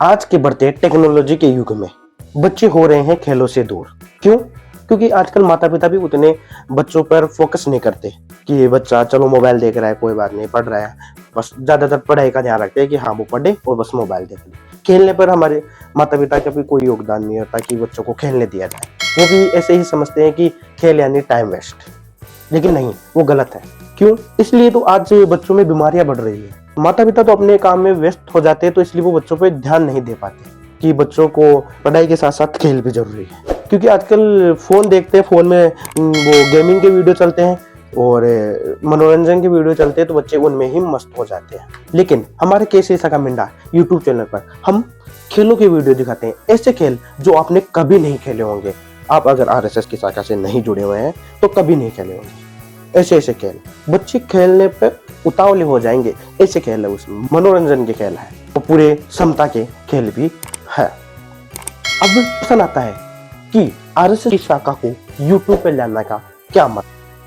आज के बढ़ते टेक्नोलॉजी के युग में बच्चे हो रहे हैं खेलों से दूर। क्यों? क्योंकि आजकल माता पिता भी उतने बच्चों पर फोकस नहीं करते कि ये बच्चा चलो मोबाइल देख रहा है, कोई बात नहीं, पढ़ रहा है, बस ज्यादातर पढ़ाई का ध्यान रखते हैं कि हाँ वो पढ़े और बस मोबाइल देख ले। खेलने पर हमारे माता पिता का भी कोई योगदान नहीं होता कि बच्चों को खेलने दिया जाए। वो भी ऐसे ही समझते हैं कि खेल यानी टाइम वेस्ट, लेकिन नहीं, वो गलत है। क्यों? इसलिए तो आज बच्चों में बीमारियां बढ़ रही है। माता पिता तो अपने काम में व्यस्त हो जाते हैं, तो इसलिए वो बच्चों पे ध्यान नहीं दे पाते कि बच्चों को पढ़ाई के साथ साथ खेल भी जरूरी है। क्योंकि आजकल फोन देखते हैं, फोन में वो गेमिंग के वीडियो चलते हैं और मनोरंजन के वीडियो चलते हैं, तो बच्चे उनमें ही मस्त हो जाते हैं। लेकिन हमारे केसी का मिंडा यूट्यूब चैनल पर हम खेलों के वीडियो दिखाते हैं, ऐसे खेल जो आपने कभी नहीं खेले होंगे। आप अगर आरएसएस की शाखा से नहीं जुड़े हुए हैं तो कभी नहीं खेले होंगे। ऐसे ऐसे खेल बच्चे खेलने पे उतावले हो जाएंगे। ऐसे खेल है, उसमें मनोरंजन के खेल है, वो पूरे क्षमता के खेल भी है। अब प्रश्न आता है कि आरएसएस की शाखा को यूट्यूब पे लाने का क्या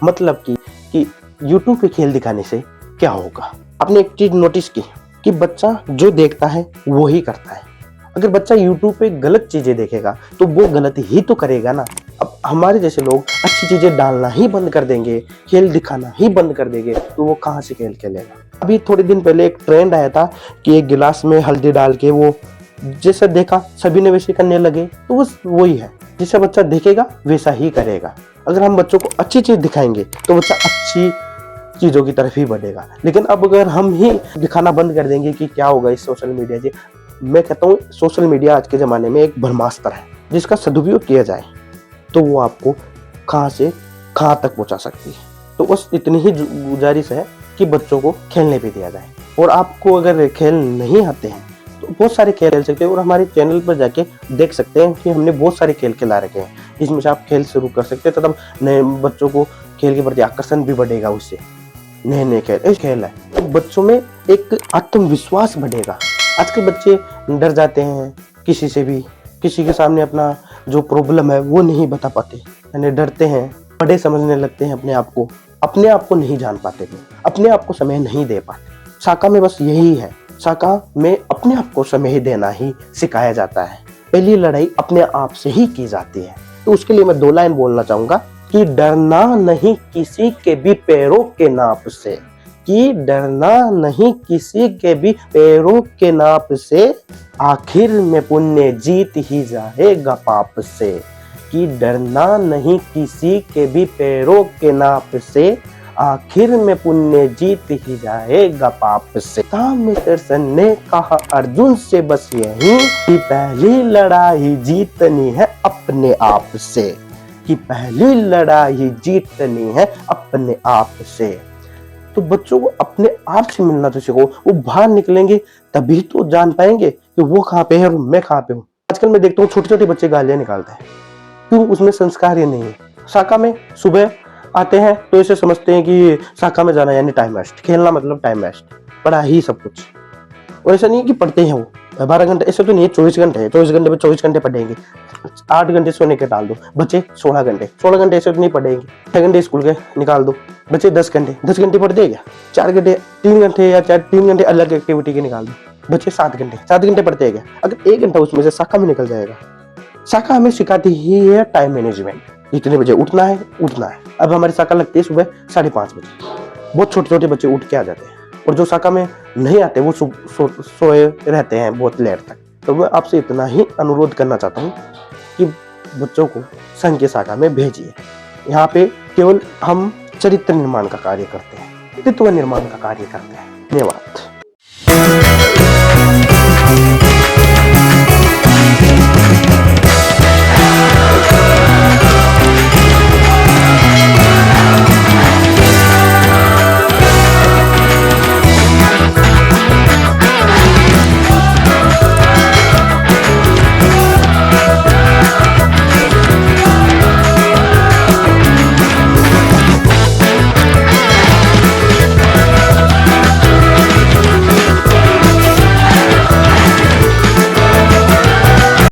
मतलब कि यूट्यूब पे खेल दिखाने से क्या होगा। आपने एक चीज नोटिस की कि बच्चा जो देखता है वो ही करता है। अगर बच्चा यूट्यूब पे गलत चीजें देखेगा तो वो गलत ही तो करेगा ना। अब हमारे जैसे लोग अच्छी चीजें डालना ही बंद कर देंगे, खेल दिखाना ही बंद कर देंगे, तो वो कहाँ से खेल खेलेगा। अभी थोड़े दिन पहले एक ट्रेंड आया था कि एक गिलास में हल्दी डाल के वो जैसा देखा सभी ने वैसे करने लगे, तो बस वही है, जैसा बच्चा देखेगा वैसा ही करेगा। अगर हम बच्चों को अच्छी चीज दिखाएंगे तो बच्चा अच्छी चीजों की तरफ ही बढ़ेगा। लेकिन अब अगर हम ही दिखाना बंद कर देंगे कि क्या होगा इस सोशल मीडिया से, मैं कहता हूँ सोशल मीडिया आज के ज़माने में एक ब्रह्मास्त्र है, जिसका सदुपयोग किया जाए तो वो आपको कहाँ से कहाँ तक पहुँचा सकती है। तो बस इतनी ही गुजारिश है कि बच्चों को खेलने पे दिया जाए। और आपको अगर खेल नहीं आते हैं तो बहुत सारे खेल खेल सकते हैं, और हमारे चैनल पर जाके देख सकते हैं कि हमने बहुत सारे खेल खिला रखे हैं। इसमें से आप खेल शुरू कर सकते हैं, तब नए बच्चों को खेल के प्रति आकर्षण भी बढ़ेगा। उससे नए नए खेल है तो बच्चों में एक आत्मविश्वास बढ़ेगा। आजकल बच्चे डर जाते हैं किसी से भी, किसी के सामने अपना जो प्रॉब्लम है वो नहीं बता पाते, यानी डरते हैं, बड़े समझने लगते हैं अपने आप को नहीं जान पाते, अपने आप को समय नहीं दे पाते। शाखा में बस यही है, शाखा में अपने आप को समय देना ही सिखाया जाता है। पहली लड़ाई अपने आप से ही की जाती है। तो उसके लिए मैं 2 लाइन बोलना चाहूंगा कि डरना नहीं किसी के भी पैरों के नाप से, कि डरना नहीं किसी के भी पैरों के नाप से, आखिर में पुण्य जीत ही जाएगा पाप से। कि डरना नहीं किसी के भी पैरों के नाप से, आखिर में पुण्य जीत ही जाएगा पाप से। राम कृष्ण ने कहा अर्जुन से बस यही कि पहली लड़ाई जीतनी है अपने आप से, कि पहली लड़ाई जीतनी है अपने आप से। तो बच्चों को अपने आप से मिलना तो सीखो। वो बाहर निकलेंगे तभी तो जान पाएंगे कि वो कहाँ पे है और मैं कहाँ पे हूँ। आजकल मैं देखता हूँ छोटे छोटे बच्चे गालियां निकालते हैं, क्यों? उसमें संस्कार ही नहीं है। शाखा में सुबह आते हैं तो ऐसे समझते हैं कि शाखा में जाना यानी टाइम वेस्ट, खेलना मतलब टाइम वेस्ट, पढ़ा ही सब कुछ। और ऐसा नहीं है कि पढ़ते हैं वो 12 घंटे, ऐसा तो नहीं है 24 घंटे है, 24 घंटे में 24 घंटे पढ़ेंगे। 8 घंटे सोने के डाल दो, बच्चे 16 घंटे ऐसे तो नहीं पढ़ेंगे। 6 घंटे स्कूल के निकाल दो, बच्चे 10 घंटे पढ़ देगा। 4 घंटे 3 घंटे या 3 घंटे अलग एक्टिविटी के निकाल दो, बच्चे 7 घंटे पढ़ते हैं। अगर 1 घंटा उसमें से शाखा में निकल जाएगा। शाखा हमें सिखाती ही है टाइम मैनेजमेंट, इतने बजे उठना है। अब हमारी शाखा लगती है सुबह 5:30 बजे। बहुत छोटे छोटे बच्चे उठ के आ जाते हैं, और जो शाखा में नहीं आते वो सोए रहते हैं बहुत लेट तक। तो मैं आपसे इतना ही अनुरोध करना चाहता हूँ कि बच्चों को संघ की शाखा में भेजिए। यहाँ पे केवल हम चरित्र निर्माण का कार्य करते हैं, व्यक्तित्व निर्माण का कार्य करते हैं। धन्यवाद।